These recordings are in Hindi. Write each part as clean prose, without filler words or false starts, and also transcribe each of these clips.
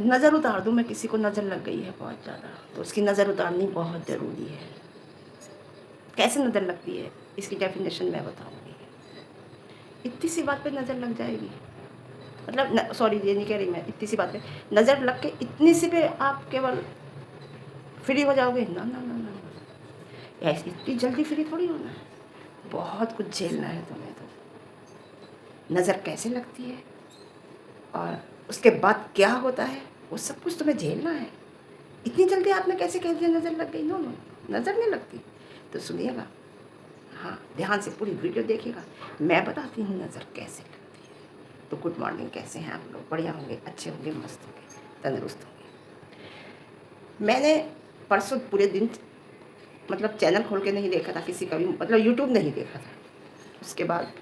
नज़र उतार दूँ मैं, किसी को नज़र लग गई है बहुत ज़्यादा, तो उसकी नज़र उतारनी बहुत ज़रूरी है। कैसे नज़र लगती है, इसकी डेफिनेशन मैं बताऊँगी। इतनी सी बात पे नज़र लग जाएगी, मतलब न सॉरी ये नहीं कह रही मैं, इतनी सी बात पे नज़र लग के इतनी सी पे आप केवल फ्री हो जाओगे? ना, ना, ना, ना, ना। ऐसे इतनी जल्दी फ्री थोड़ी होना है, बहुत कुछ झेलना है तुम्हें तो। नज़र कैसे लगती है और उसके बाद क्या होता है, वो सब कुछ तुम्हें झेलना है। इतनी जल्दी आपने कैसे कह दिया नज़र लग गई? नो, नो, नज़र नहीं लगती। तो सुनिएगा, हाँ, ध्यान से पूरी वीडियो देखिएगा, मैं बताती हूँ नज़र कैसे लगती है। तो गुड मॉर्निंग, कैसे हैं आप लोग? बढ़िया होंगे, अच्छे होंगे, मस्त होंगे, तंदुरुस्त होंगे। मैंने परसों पूरे दिन मतलब चैनल खोल के नहीं देखा था किसी का भी, मतलब यूट्यूब नहीं देखा था। उसके बाद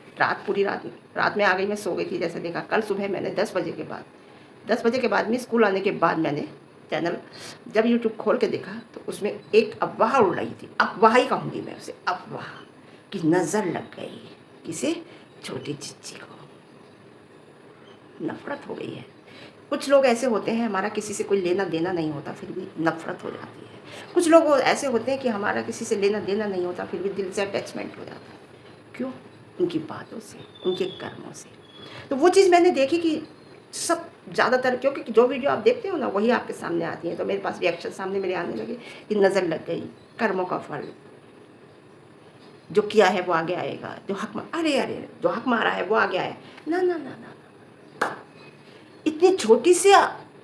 पूरी रात में आ गई, मैं सो गई थी जैसे देखा। कल सुबह मैंने 10 बजे के बाद में, स्कूल आने के बाद मैंने चैनल जब यूट्यूब खोल के देखा तो उसमें एक अफवाह उड़ रही थी। अफवाह ही कहूँगी मैं उसे, अफवाह, कि नज़र लग गई। किसे? छोटी चिच्ची को। नफ़रत हो गई है। कुछ लोग ऐसे होते हैं, हमारा किसी से कोई लेना देना नहीं होता फिर भी नफ़रत हो जाती है। कुछ लोग ऐसे होते हैं कि हमारा किसी से लेना देना नहीं होता फिर भी दिल से अटैचमेंट हो जाता है। क्यों? उनकी बातों से, उनके कर्मों से। तो वो चीज़ मैंने देखी कि सब ज़्यादातर, क्योंकि जो वीडियो आप देखते हो ना वही आपके सामने आती है, तो मेरे पास रिएक्शन सामने मेरे आने लगे कि नज़र लग गई, कर्मों का फल, जो किया है वो आगे आएगा, जो अरे अरे, जो हक मारा है वो आगे आया। ना ना ना ना, इतनी छोटी सी,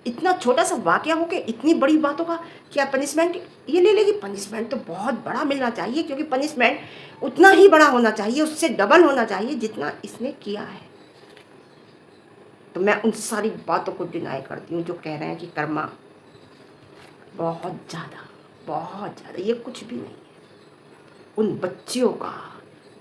इतना छोटा सा वाकया हो के इतनी बड़ी बातों का क्या पनिशमेंट ये ले लेगी? पनिशमेंट तो बहुत बड़ा मिलना चाहिए, क्योंकि पनिशमेंट उतना ही बड़ा होना चाहिए, उससे डबल होना चाहिए जितना इसने किया है। तो मैं उन सारी बातों को डिनाई करती हूँ जो कह रहे हैं कि कर्मा बहुत ज़्यादा, बहुत ज़्यादा, ये कुछ भी नहीं है। उन बच्चियों का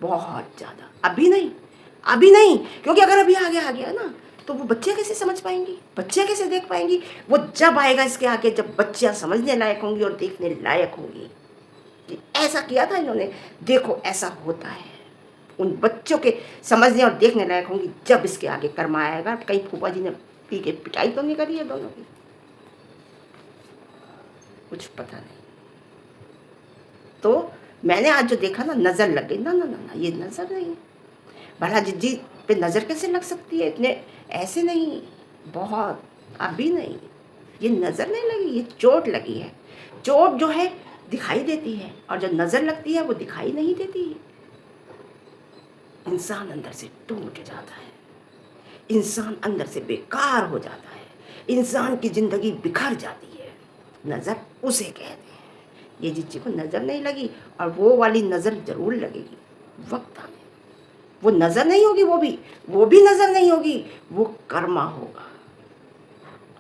बहुत ज़्यादा, अभी नहीं, क्योंकि अगर अभी आ गया ना तो वो बच्चे कैसे समझ पाएंगी, बच्चे कैसे देख पाएंगी? वो जब आएगा इसके आगे, जब बच्चियाँ समझने लायक होंगी और देखने लायक होंगी कि ऐसा किया था इन्होंने, देखो ऐसा होता है। उन बच्चों के समझने और देखने लायक होंगी जब इसके आगे कर्मा आएगा। कहीं फूफा जी ने पी के पिटाई तो नहीं करी है दोनों की? कुछ पता नहीं। तो मैंने आज जो देखा ना, नज़र लग गई। ना ना ना ना, ये नज़र नहीं। भला जिज्जी पे नज़र कैसे लग सकती है? इतने ऐसे नहीं, बहुत अभी नहीं, ये नज़र नहीं लगी, ये चोट लगी है। चोट जो है दिखाई देती है, और जो नज़र लगती है वो दिखाई नहीं देती। इंसान अंदर से टूट जाता है, इंसान अंदर से बेकार हो जाता है, इंसान की ज़िंदगी बिखर जाती है। नज़र उसे कहते हैं। ये जिज्जी को नज़र नहीं लगी, और वो वाली नज़र ज़रूर लगेगी वक्त आने। वो नज़र नहीं होगी, वो भी नज़र नहीं होगी, वो कर्मा होगा,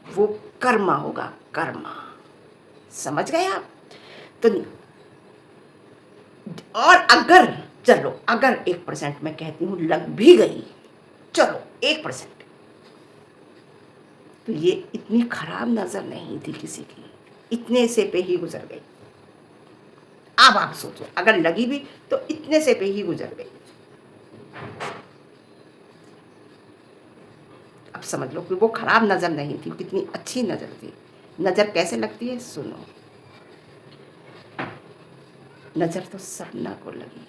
वो कर्मा होगा, कर्मा। समझ गए आप? तो और अगर, चलो अगर 1% मैं कहती हूँ लग भी गई, चलो 1%, तो ये इतनी खराब नज़र नहीं थी किसी की, इतने से पे ही गुजर गई। अब आप सोचो, अगर लगी भी तो इतने से पे ही गुजर गई। अब समझ लो कि वो खराब नज़र नहीं थी, कितनी अच्छी नज़र थी। नज़र कैसे लगती है सुनो। नज़र तो सपना को लगी,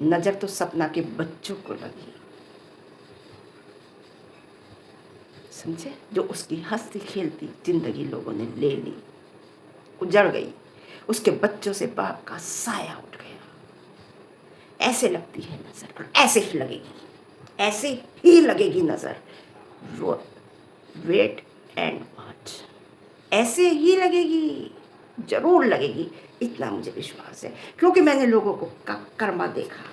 नज़र तो सपना के बच्चों को लगी, समझे? जो उसकी हंसती खेलती जिंदगी लोगों ने ले ली, उजड़ गई, उसके बच्चों से बाप का साया उठ गया। ऐसे लगती है नज़र, और ऐसे ही लगेगी, ऐसे ही लगेगी नज़र। वो वेट एंड वॉच, ऐसे ही लगेगी, जरूर लगेगी, इतना मुझे विश्वास है, क्योंकि मैंने लोगों को कर्मा देखा।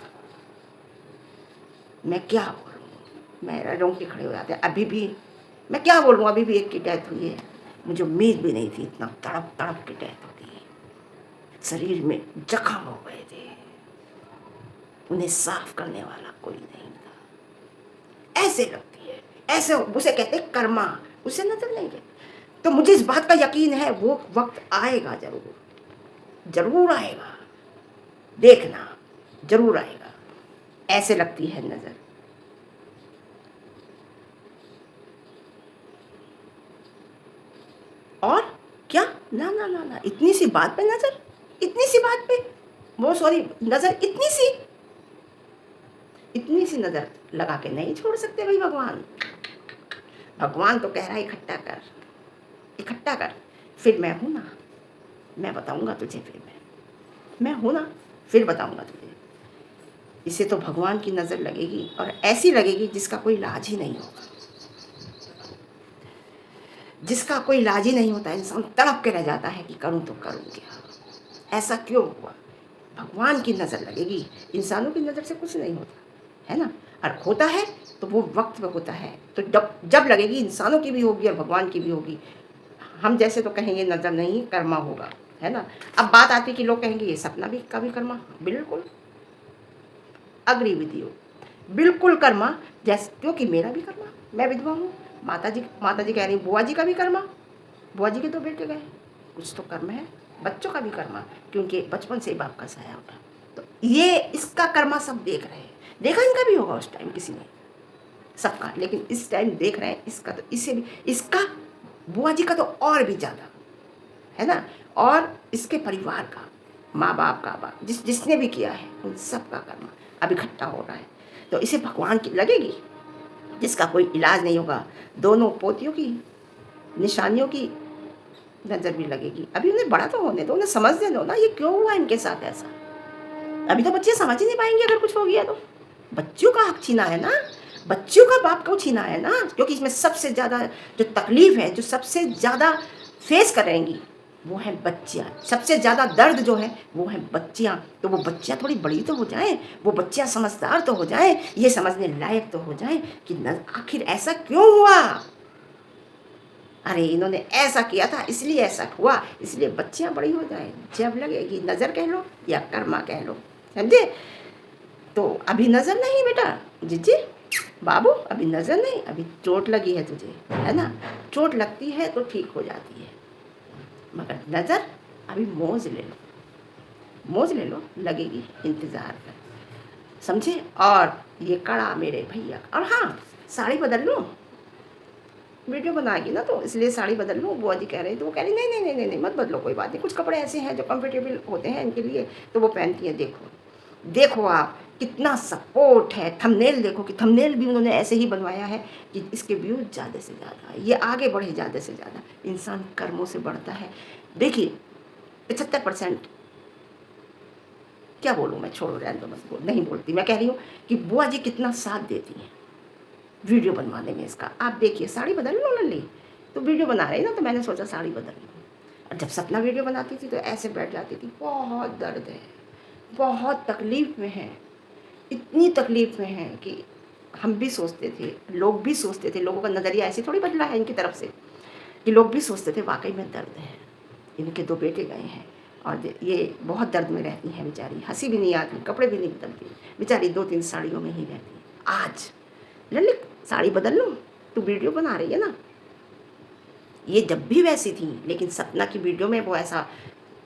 मैं क्या बोलूँ, मेरा रोंगटे खड़े हो जाते हैं। अभी भी मैं क्या बोलूँ, अभी भी एक की डेथ हुई है, मुझे उम्मीद भी नहीं थी इतना तड़प तड़प की डेथ होती है। शरीर में जख्म हो गए थे, उन्हें साफ करने वाला कोई नहीं था। ऐसे लगती है, ऐसे उसे कहते हैं कर्मा, उसे नजर नहीं है। तो मुझे इस बात का यकीन है वो वक्त आएगा, जरूर जरूर आएगा, देखना जरूर आएगा। ऐसे लगती है नजर। ना ना ना, इतनी सी बात पे नज़र, इतनी सी बात पे वो सॉरी नज़र, इतनी सी नज़र लगा के नहीं छोड़ सकते भाई भगवान। भगवान तो कह रहा है इकट्ठा कर, इकट्ठा कर, फिर मैं हूँ ना, मैं बताऊँगा तुझे, फिर मैं हूँ ना, फिर बताऊँगा तुझे। इसे तो भगवान की नज़र लगेगी, और ऐसी लगेगी जिसका कोई इलाज ही नहीं होगा, जिसका कोई इलाज ही नहीं होता। इंसान तड़प के रह जाता है कि करूँ तो करूँ क्या, ऐसा क्यों हुआ। भगवान की नज़र लगेगी, इंसानों की नज़र से कुछ नहीं होता है ना। और होता है तो वो वक्त पे होता है, तो जब लगेगी इंसानों की भी होगी और भगवान की भी होगी। हम जैसे तो कहेंगे नज़र नहीं, कर्मा होगा, है ना। अब बात आती है कि लोग कहेंगे ये सपना भी का भी कर्मा, बिल्कुल अग्री विद यू, बिल्कुल कर्मा। जैसे क्योंकि मेरा भी कर्मा, मैं विधवा हूँ, माता जी कह रही बुआ जी का भी कर्मा, बुआ जी के 2 बेटे गए, कुछ तो कर्म है। बच्चों का भी कर्मा, क्योंकि बचपन से ही बाप का साया होगा। तो ये इसका कर्मा सब देख रहे हैं, देखा इनका भी होगा उस टाइम किसी ने, सबका, लेकिन इस टाइम देख रहे हैं इसका, तो इससे भी इसका, बुआ जी का तो और भी ज़्यादा है ना। और इसके परिवार का, माँ बाप का, जिसने भी किया है उन सब का कर्म अब इकट्ठा हो रहा है। तो इसे भगवान की लगेगी, जिसका कोई इलाज नहीं होगा। दोनों पोतियों की निशानियों की नज़र भी लगेगी। अभी उन्हें बड़ा तो होने दो, उन्हें समझने दो ना, ये क्यों हुआ इनके साथ ऐसा। अभी तो बच्चे समझ ही नहीं पाएंगे अगर कुछ हो गया तो। बच्चियों का हक छीना है ना, बच्चियों का बाप को छीना है ना, क्योंकि इसमें सबसे ज़्यादा जो तकलीफ है, जो सबसे ज़्यादा फेस करेंगी वो है बच्चियाँ। सबसे ज़्यादा दर्द जो है वो है बच्चियाँ। तो वो बच्चियाँ थोड़ी बड़ी तो हो जाएं, वो बच्चियाँ समझदार तो हो जाएं, ये समझने लायक तो हो जाएं कि आखिर ऐसा क्यों हुआ। अरे इन्होंने ऐसा किया था इसलिए ऐसा हुआ, इसलिए बच्चियाँ बड़ी हो जाएं। जब लगेगी नज़र कह लो या कर्मा कह लो, समझे। तो अभी नज़र नहीं बेटा, जीजी बाबू, अभी नज़र नहीं, अभी चोट लगी है तुझे, है ना। चोट लगती है तो ठीक हो जाती है, मगर नज़र अभी मौज ले लो, मौज ले लो, लगेगी, इंतज़ार कर, समझे। और ये कड़ा मेरे भैया, और हाँ साड़ी बदल लो, वीडियो बनाएगी ना तो इसलिए साड़ी बदल लो, बुआ जी कह रही, तो वो कह रही नहीं नहीं नहीं नहीं नहीं मत बदलो, कोई बात नहीं, कुछ कपड़े ऐसे हैं जो कंफर्टेबल होते हैं इनके लिए, तो वो पहनती हैं। देखो देखो आप कितना सपोर्ट है, थंबनेल देखो कि थंबनेल भी उन्होंने ऐसे ही बनवाया है कि इसके व्यूज ज़्यादा से ज़्यादा, ये आगे बढ़े ज़्यादा से ज़्यादा। इंसान कर्मों से बढ़ता है। देखिए 75%, क्या बोलूँ मैं, छोड़ो रहने दो, बस नहीं बोलती। मैं कह रही हूँ कि बुआ जी कितना साथ देती हैं वीडियो बनवाने में इसका। आप देखिए साड़ी बदल लो लल्ली, तो वीडियो बना रही ना, तो मैंने सोचा साड़ी बदल लो। और जब सपना वीडियो बनाती थी तो ऐसे बैठ जाती थी, बहुत दर्द है, बहुत तकलीफ़ में है, इतनी तकलीफ़ में है कि हम भी सोचते थे, लोग भी सोचते थे, लोगों का नज़रिया ऐसे थोड़ी बदला है इनकी तरफ से, कि लोग भी सोचते थे वाकई में दर्द है। इनके 2 बेटे गए हैं और ये बहुत दर्द में रहती हैं बेचारी, हंसी भी नहीं आती, कपड़े भी नहीं बदलती बेचारी, 2-3 साड़ियों में ही रहती हैं। आज लल्ली साड़ी बदल लो, तू वीडियो बना रही है ना। ये जब भी वैसी थी, लेकिन सपना की वीडियो में वो ऐसा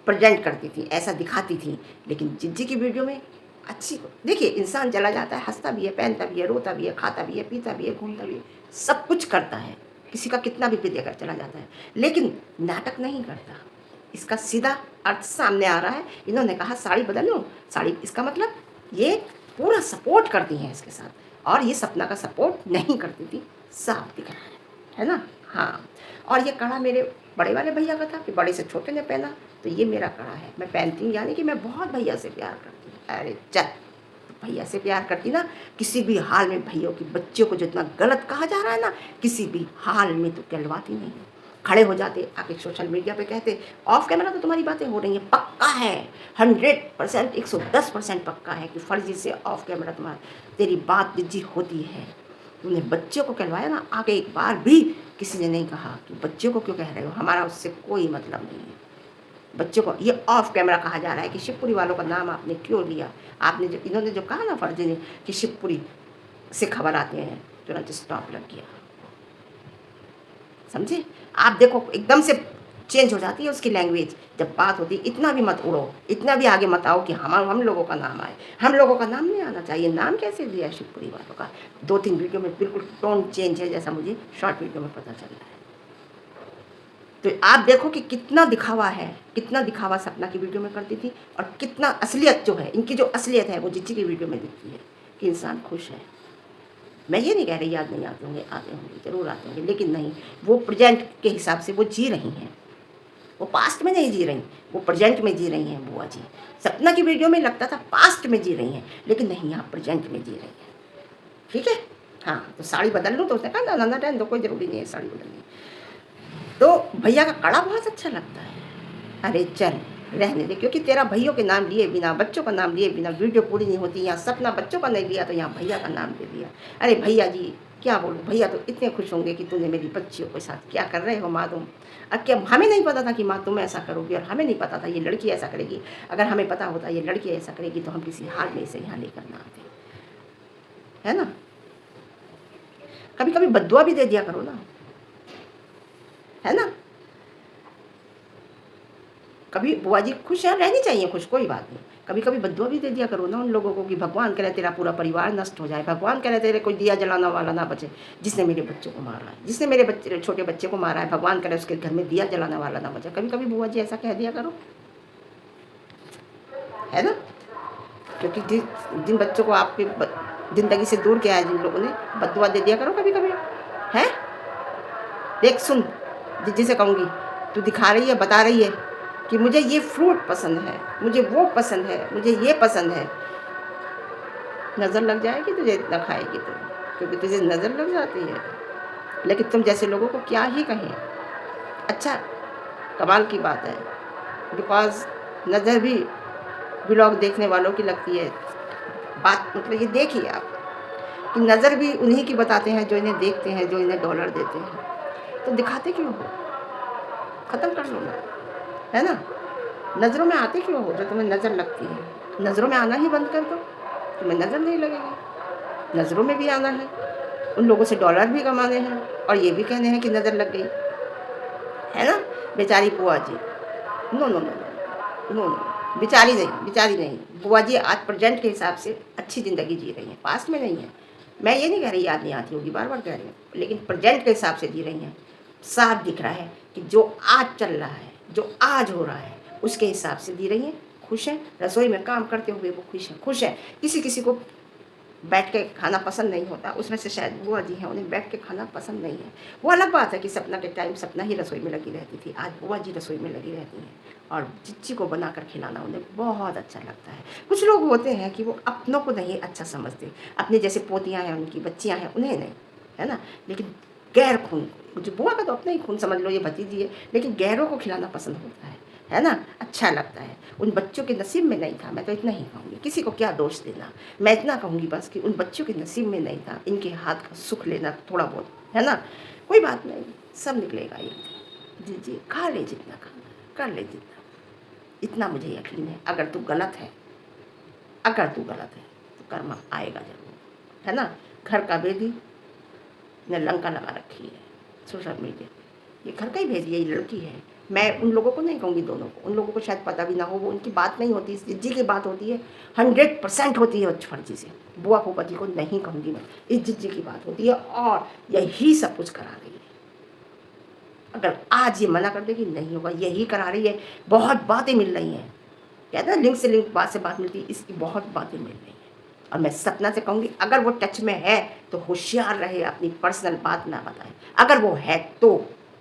प्रेजेंट करती थी, ऐसा दिखाती थी, लेकिन जिज्जी की वीडियो में अच्छी। देखिए इंसान चला जाता है, हंसता भी है, पहनता भी है, रोता भी है, खाता भी है, पीता भी है, घूमता भी है, सब कुछ करता है, किसी का कितना भी देकर चला जाता है, लेकिन नाटक नहीं करता। इसका सीधा अर्थ सामने आ रहा है। इन्होंने कहा साड़ी बदल लो, साड़ी, इसका मतलब ये पूरा सपोर्ट करती हैं इसके साथ, और ये सपना का सपोर्ट नहीं करती थी, साफ दिख रहा है ना। हाँ, और ये कड़ा मेरे बड़े वाले भैया का था कि बड़े से छोटे ने पहना, तो ये मेरा कड़ा है, मैं पहनती हूँ, यानी कि मैं बहुत भैया से प्यार करती हूँ। अरे चल, भैया से प्यार करती ना, किसी भी हाल में भैया की बच्चियों को जितना गलत कहा जा रहा है ना, किसी भी हाल में तो कहलवाती नहीं। खड़े हो जाते आके सोशल मीडिया पे कहते ऑफ कैमरा तो तुम्हारी बातें हो रही हैं, पक्का है 100%, 110% पक्का है कि फर्जी से ऑफ कैमरा तुम्हारा तेरी बात जिज्जी होती है। तुमने बच्चों को कहलवाया ना, आगे एक बार भी किसी ने नहीं कहा कि बच्चों को क्यों कह रहे हो, हमारा उससे कोई मतलब नहीं है। बच्चों को ये ऑफ कैमरा कहा जा रहा है कि शिवपुरी वालों का नाम आपने क्यों लिया। आपने जो इन्होंने जो कहा ना फर्जी ने कि शिवपुरी से खबर आते हैं, तुरंत स्टॉप लग गया, समझे। आप देखो एकदम से चेंज हो जाती है उसकी लैंग्वेज जब बात होती है। इतना भी मत उड़ो, इतना भी आगे मत आओ कि हम लोगों का नाम आए, हम लोगों का नाम नहीं आना चाहिए। नाम कैसे दिया शिवपुरी वालों का, 2-3 वीडियो में बिल्कुल टोन चेंज है, जैसा मुझे शॉर्ट वीडियो में पता चल रहा है। तो आप देखो कि कितना दिखावा है, कितना दिखावा सपना की वीडियो में करती थी और कितना असलियत जो है, इनकी जो असलियत है वो जिज्जी की वीडियो में दिखती है कि इंसान खुश है। मैं ये नहीं कह रही याद नहीं आते होंगे ज़रूर आते होंगे, लेकिन नहीं, वो प्रेजेंट के हिसाब से वो जी रही हैं, वो पास्ट में नहीं जी रही, वो प्रेजेंट में जी रही हैं बुआ जी। सपना की वीडियो में लगता था पास्ट में जी रही हैं, लेकिन नहीं, आप प्रेजेंट में जी रही हैं। ठीक है, हाँ, तो साड़ी बदल लूँ तो उसने कहा ना ना टाइम तो कोई ज़रूरी नहीं है साड़ी बदलनी। तो भैया का कड़ा बहुत अच्छा लगता है। अरे चल रहने दे, क्योंकि तेरा भैयों के नाम लिए बिना, बच्चों का नाम लिए बिना वीडियो पूरी नहीं होती। यहाँ सपना बच्चों का नहीं लिया तो यहाँ भैया का नाम ले दिया। अरे भैया जी क्या बोलूँ, भैया तो इतने खुश होंगे कि तूने मेरी बच्चियों के साथ क्या कर रहे हो माँ तुम। अब क्या हमें नहीं पता था कि माँ तुम ऐसा करोगी, और हमें नहीं पता था ये लड़की ऐसा करेगी। अगर हमें पता होता ये लड़की ऐसा करेगी तो हम किसी हाल में इसे यहाँ लेकर ना आते, है ना। कभी कभी बद्दुआ भी दे दिया करो ना, है ना। कभी बुआ जी खुश है, रहनी चाहिए खुश, कोई बात नहीं। कभी कभी बद्दुआ भी दे दिया करो ना उन लोगों को कि भगवान करे तेरा पूरा परिवार नष्ट हो जाए, भगवान करे तेरे कोई दिया जलाना वाला ना बचे, जिसने मेरे बच्चों को मारा है, जिसने मेरे बच्चे छोटे बच्चे को मारा है, भगवान करे उसके घर में दिया जलाने वाला ना बचे। कभी कभी बुआ जी ऐसा कह दिया करो, है ना। क्योंकि जिन बच्चों को आपके ज़िंदगी से दूर किया है जिन लोगों ने, बद्दुआ दे दिया करो कभी कभी, है। देख सुन, जिसे कहूँगी, तू दिखा रही है, बता रही है कि मुझे ये फ्रूट पसंद है, मुझे वो पसंद है, मुझे ये पसंद है। नज़र लग जाएगी तुझे इतना खाएगी तो, क्योंकि तुझे नज़र लग जाती है। लेकिन तुम जैसे लोगों को क्या ही कहें। अच्छा, कमाल की बात है, बिकॉज़ नज़र भी व्लॉग देखने वालों की लगती है। बात मतलब ये देखिए आप कि नज़र भी उन्हीं की बताते हैं जो इन्हें देखते हैं, जो इन्हें डॉलर देते हैं। तो दिखाते क्यों हो? ख़त्म कर लो ना, है ना। नज़रों में आते क्यों हो जो तुम्हें नज़र लगती है? नज़रों में आना ही बंद कर दो, तुम्हें नज़र नहीं लगेगी। नज़रों में भी आना है, उन लोगों से डॉलर भी कमाने हैं और ये भी कहने हैं कि नज़र लग गई, है ना। बेचारी बुआ जी, no no no no no no, बेचारी नहीं, बुआ जी आज प्रेजेंट के हिसाब से अच्छी ज़िंदगी जी रही हैं, पास्ट में नहीं है। मैं ये नहीं कह रही याद नहीं आती होगी, बार बार कह रही हूँ, लेकिन प्रेजेंट के हिसाब से जी रही हैं। साफ दिख रहा है कि जो आज चल रहा है, जो आज हो रहा है, उसके हिसाब से जी रही हैं, खुश हैं। रसोई में काम करते हुए वो खुश हैं। किसी किसी को बैठ के खाना पसंद नहीं होता, उसमें से शायद बुआ जी हैं, उन्हें बैठ के खाना पसंद नहीं है। वो अलग बात है कि सपना के टाइम सपना ही रसोई में लगी रहती थी, आज बुआ जी रसोई में लगी रहती हैं और जिज्जी को बनाकर खिलाना उन्हें बहुत अच्छा लगता है। कुछ लोग होते हैं कि वो अपनों को नहीं अच्छा समझते, अपने जैसे पोतियाँ हैं, उनकी बच्चियाँ हैं, उन्हें नहीं, है ना। लेकिन गैर खून, मुझे बुआ का तो अपना ही खून समझ लो, ये भतीजी है, लेकिन गैरों को खिलाना पसंद होता है ना, अच्छा लगता है। उन बच्चों के नसीब में नहीं था, मैं तो इतना ही कहूँगी, किसी को क्या दोष देना। मैं इतना कहूँगी बस कि उन बच्चों के नसीब में नहीं था इनके हाथ का सुख लेना थोड़ा बहुत, है ना। कोई बात नहीं, सब निकलेगा ये। जी जी, खा ले जितना खाना, कर ले जितना, इतना मुझे यकीन है। अगर तू गलत है तो कर्म आएगा जरूर, है ना। घर का बेदी ने लंका लगा रखी है सोशल मीडिया, ये घर का ही भेजी है, ये लड़की है। मैं उन लोगों को नहीं कहूँगी, दोनों को, उन लोगों को शायद पता भी ना हो, वो उनकी बात नहीं होती, इस जिज्जी की बात होती है, 100% होती है फर्जी से। बुआ फूफा जी को नहीं कहूँगी मैं, इस जिज्जी की बात होती है और यही सब कुछ करा रही है। अगर आज ये मना कर देगी नहीं होगा, यही करा रही है। बहुत बातें मिल रही हैं, कहते हैं लिंक से लिंक, बात से बात मिलती है, इसकी बहुत बातें मिल रही हैं। और मैं सपना से कहूँगी अगर वो टच में है तो होशियार रहे, अपनी पर्सनल बात ना बताए। अगर वो है तो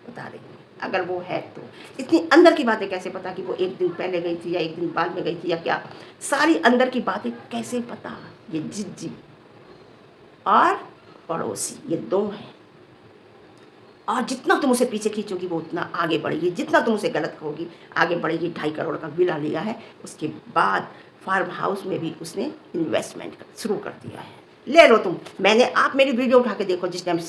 बता रही हूँ, अगर वो है तो। इतनी अंदर की बातें कैसे पता कि वो एक दिन पहले गई थी या एक दिन बाद में गई थी या क्या, सारी अंदर की बातें कैसे पता। ये जिज्जी और पड़ोसी, ये दो हैं। और जितना तुम उसे पीछे खींचोगी वो उतना आगे बढ़ेगी, जितना तुम उसे गलत कहोगी आगे बढ़ेगी। 2.5 करोड़ का विला लिया है, उसके बाद फार्म हाउस में भी उसने इन्वेस्टमेंट शुरू कर दिया है। ले लो तुम, आप मेरी वीडियो उठा के देखो, जिस टाइम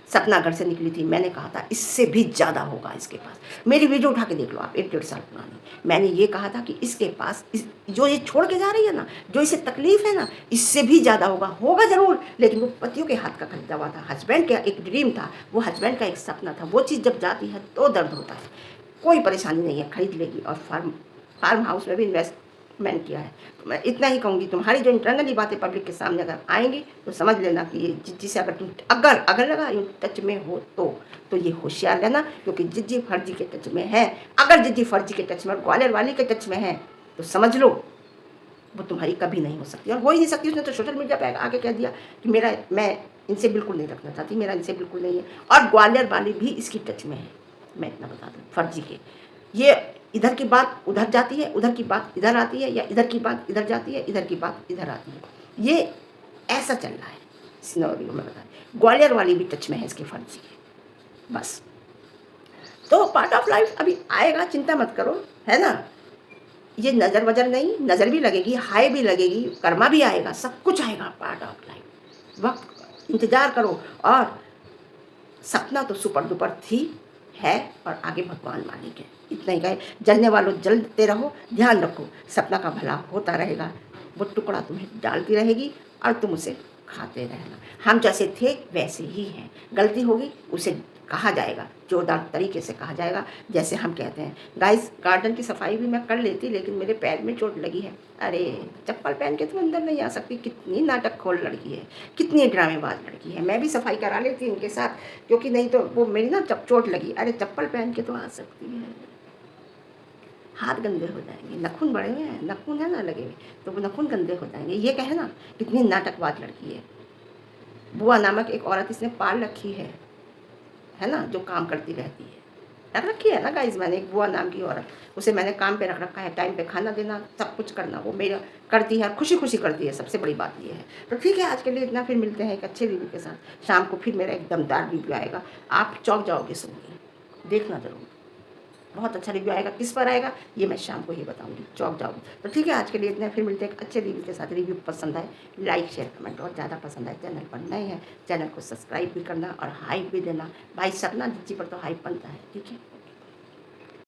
सपना घर से निकली थी, मैंने कहा था इससे भी ज़्यादा होगा इसके पास। मेरी वीडियो उठा के देख लो आप, 1-1.5 साल पुरानी। मैंने ये कहा था कि इसके पास जो ये छोड़ के जा रही है ना, जो इसे तकलीफ है ना, इससे भी ज़्यादा होगा ज़रूर। लेकिन वो पतियों के हाथ का खरीदा हुआ था, हस्बैंड का एक ड्रीम था, वो हस्बैंड का एक सपना था। वो चीज़ जब जाती है तो दर्द होता है। कोई परेशानी नहीं है, खरीद लेगी और फार्म हाउस में भी कमेंट किया है। तो मैं इतना ही कहूँगी, तुम्हारी जो इंटरनली बातें पब्लिक के सामने अगर आएँगी तो समझ लेना कि ये जिज्जी से अगर तुम अगर लगा यूँ टच में हो तो ये होशियार रहना, क्योंकि जिज्जी फर्जी के टच में है। अगर जिज्जी फर्जी के टच में और ग्वालियर वाली के टच में है तो समझ लो वो तुम्हारी कभी नहीं हो सकती, और हो ही नहीं सकती। उसने तो सोशल मीडिया पे आके कह दिया कि मैं इनसे बिल्कुल नहीं रखना चाहती, मेरा इनसे बिल्कुल नहीं है, और ग्वालियर वाली भी इसकी टच में है। मैं इतना बता दूँ, फर्जी के ये इधर की बात उधर जाती है, उधर की बात इधर आती है, या इधर की बात इधर जाती है, इधर की बात इधर आती है। ये ऐसा चल रहा है सिनेरियो में, बता। ग्वालियर वाली भी टच में है इसके फर्जी के, बस। तो पार्ट ऑफ लाइफ अभी आएगा, चिंता मत करो, है ना। ये नज़र वज़र नहीं, नज़र भी लगेगी, हाय भी लगेगी, कर्मा भी आएगा, सब कुछ आएगा, पार्ट ऑफ लाइफ। वक्त इंतज़ार करो, और सपना तो सुपर डुपर थी, है, और आगे भगवान मालिक है। इतना ही कहे, जलने वालों जलते रहो, ध्यान रखो सपना का भला होता रहेगा। वो टुकड़ा तुम्हें डालती रहेगी और तुम उसे खाते रहना। हम जैसे थे वैसे ही हैं, गलती होगी उसे कहा जाएगा, जोरदार तरीके से कहा जाएगा, जैसे हम कहते हैं। गाइस, गार्डन की सफाई भी मैं कर लेती, लेकिन मेरे पैर में चोट लगी है। अरे चप्पल पहन के तुम अंदर नहीं आ सकती। कितनी नाटकखोर लड़की है, कितनी ड्रामेबाज लड़की है। मैं भी सफाई करा लेती इनके साथ, क्योंकि नहीं तो वो मेरी ना चोट लगी। अरे चप्पल पहन के तो आ सकती है, हाथ गंदे हो जाएंगे, नखून बड़े हुए हैं, नखून है ना लगे हुए, तो वो नखून गंदे हो जाएंगे। ये कहे ना कितनी नाटकबाज लड़की है। बुआ नामक एक औरत इसने पाल रखी है ना, जो काम करती रहती है। रख रखी है ना गाइस, मैंने एक बुआ नाम की औरत, उसे मैंने काम पे रख रखा है, टाइम पे खाना देना, सब कुछ करना वो मेरा करती है, खुशी खुशी करती है। सबसे बड़ी बात ये है। तो ठीक है, आज के लिए इतना, फिर मिलते हैं एक अच्छे रिव्यू के साथ। शाम को फिर मेरा एक दमदार रिव्यू आएगा, आप चौंक जाओगे सुन के, देखना जरूर। बहुत अच्छा रिव्यू आएगा, किस पर आएगा ये मैं शाम को ही बताऊंगी, चौंक जाओगे। तो ठीक है, आज के लिए इतना, फिर मिलते हैं एक अच्छे रिव्यू के साथ। रिव्यू पसंद आए लाइक शेयर कमेंट, और ज़्यादा पसंद आए चैनल पर नए हैं चैनल को सब्सक्राइब भी करना और हाइप भी देना। भाई सपना जिज्जी पर तो हाइप बनता है, ठीक है।